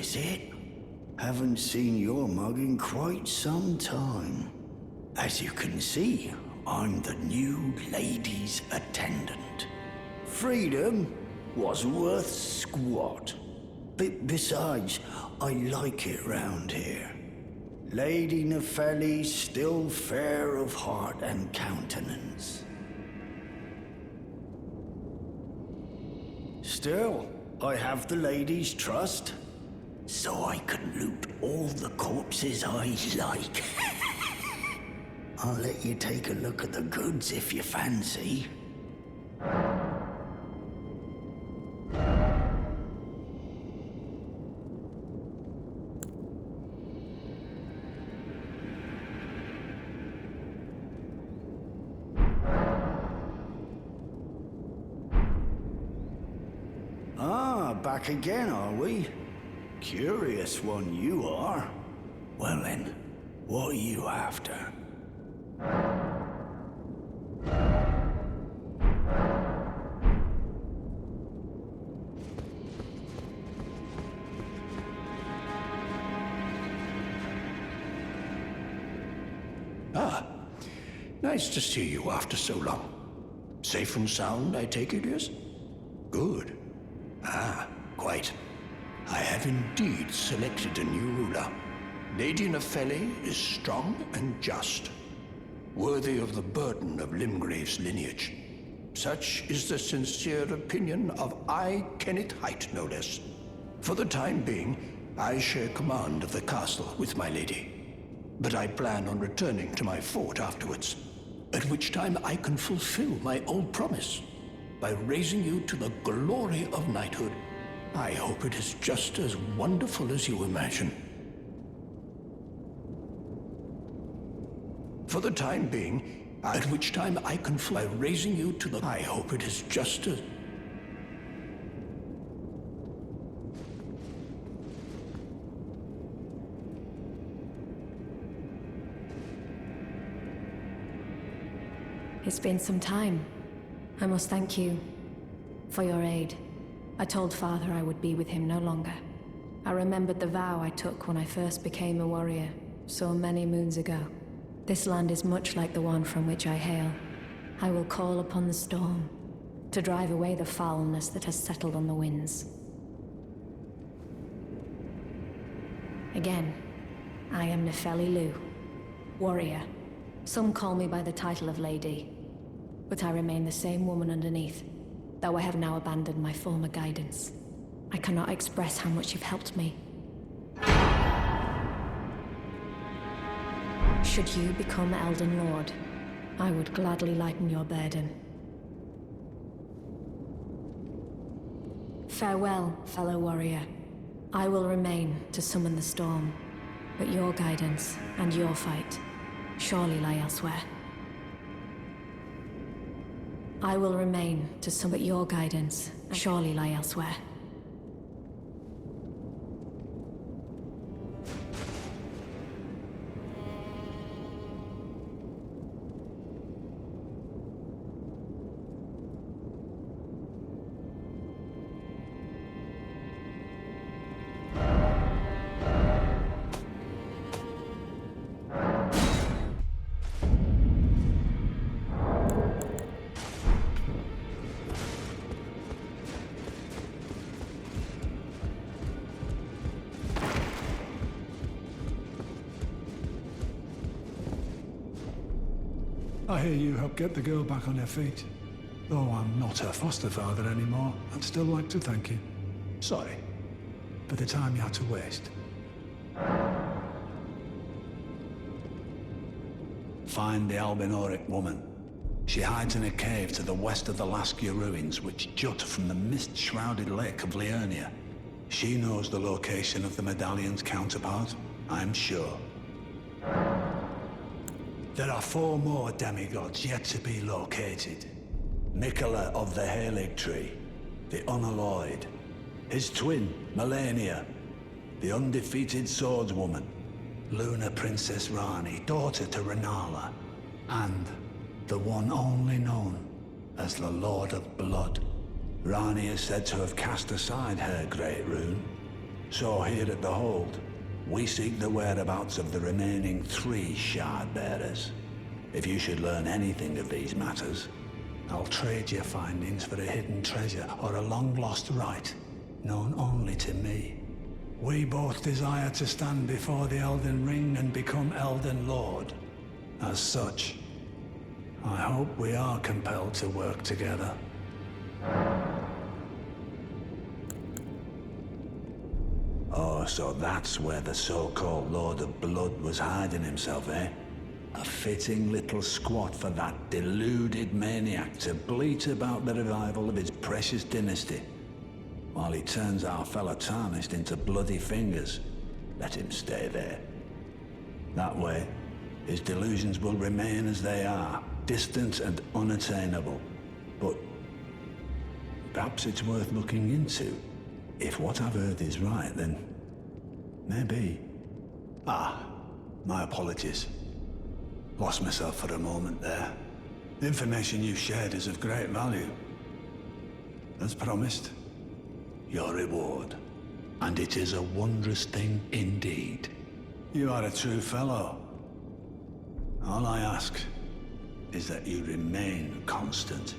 is it? Haven't seen your mug in quite some time. As you can see, I'm the new lady's attendant. Freedom was worth squat. Besides, I like it round here. Lady Nepheli's still fair of heart and countenance. Still, I have the lady's trust, so I can loot all the corpses I like. I'll let you take a look at the goods if you fancy. Back again, are we? Curious one you are. Well then, what are you after? Ah, nice to see you after so long. Safe and sound, I take it, yes? Good. Ah, quite. I have indeed selected a new ruler. Lady Nepheli is strong and just, worthy of the burden of Limgrave's lineage. Such is the sincere opinion of I, Kenneth Height, no less. For the time being, I share command of the castle with my lady. But I plan on returning to my fort afterwards, at which time I can fulfill my old promise by raising you to the glory of knighthood. I hope it is just as wonderful as you imagine. For the time being, at which time I can fly, raising you to the... I hope it is just as... It's been some time. I must thank you for your aid. I told Father I would be with him no longer. I remembered the vow I took when I first became a warrior, so many moons ago. This land is much like the one from which I hail. I will call upon the storm to drive away the foulness that has settled on the winds. Again, I am Nepheli Lu, warrior. Some call me by the title of Lady, but I remain the same woman underneath, though I have now abandoned my former guidance. I cannot express how much you've helped me. Should you become Elden Lord, I would gladly lighten your burden. Farewell, fellow warrior. I will remain to summon the storm, but your guidance and your fight surely lie elsewhere. I will remain to summon your guidance surely lie elsewhere. I hear you helped get the girl back on her feet. Though I'm not her foster father anymore, I'd still like to thank you. Sorry for the time you had to waste. Find the Albinoric woman. She hides in a cave to the west of the Laskia ruins, which jut from the mist-shrouded lake of Liurnia. She knows the location of the medallion's counterpart, I'm sure. There are 4 more demigods yet to be located. Mikola of the Halig Tree, the Unalloyed. His twin, Melania, the undefeated swordswoman. Luna Princess Rani, daughter to Renala. And the one only known as the Lord of Blood. Rani is said to have cast aside her great rune. So here at the Hold, we seek the whereabouts of the remaining 3 shard bearers. If you should learn anything of these matters, I'll trade your findings for a hidden treasure or a long-lost right, known only to me. We both desire to stand before the Elden Ring and become Elden Lord. As such, I hope we are compelled to work together. Oh, so that's where the so-called Lord of Blood was hiding himself, eh? A fitting little squat for that deluded maniac to bleat about the revival of his precious dynasty, while he turns our fellow Tarnished into bloody fingers. Let him stay there. That way, his delusions will remain as they are, distant and unattainable. But perhaps it's worth looking into. If what I've heard is right, then maybe. Ah, my apologies. Lost myself for a moment there. The information you shared is of great value. As promised, your reward. And it is a wondrous thing indeed. You are a true fellow. All I ask is that you remain constant.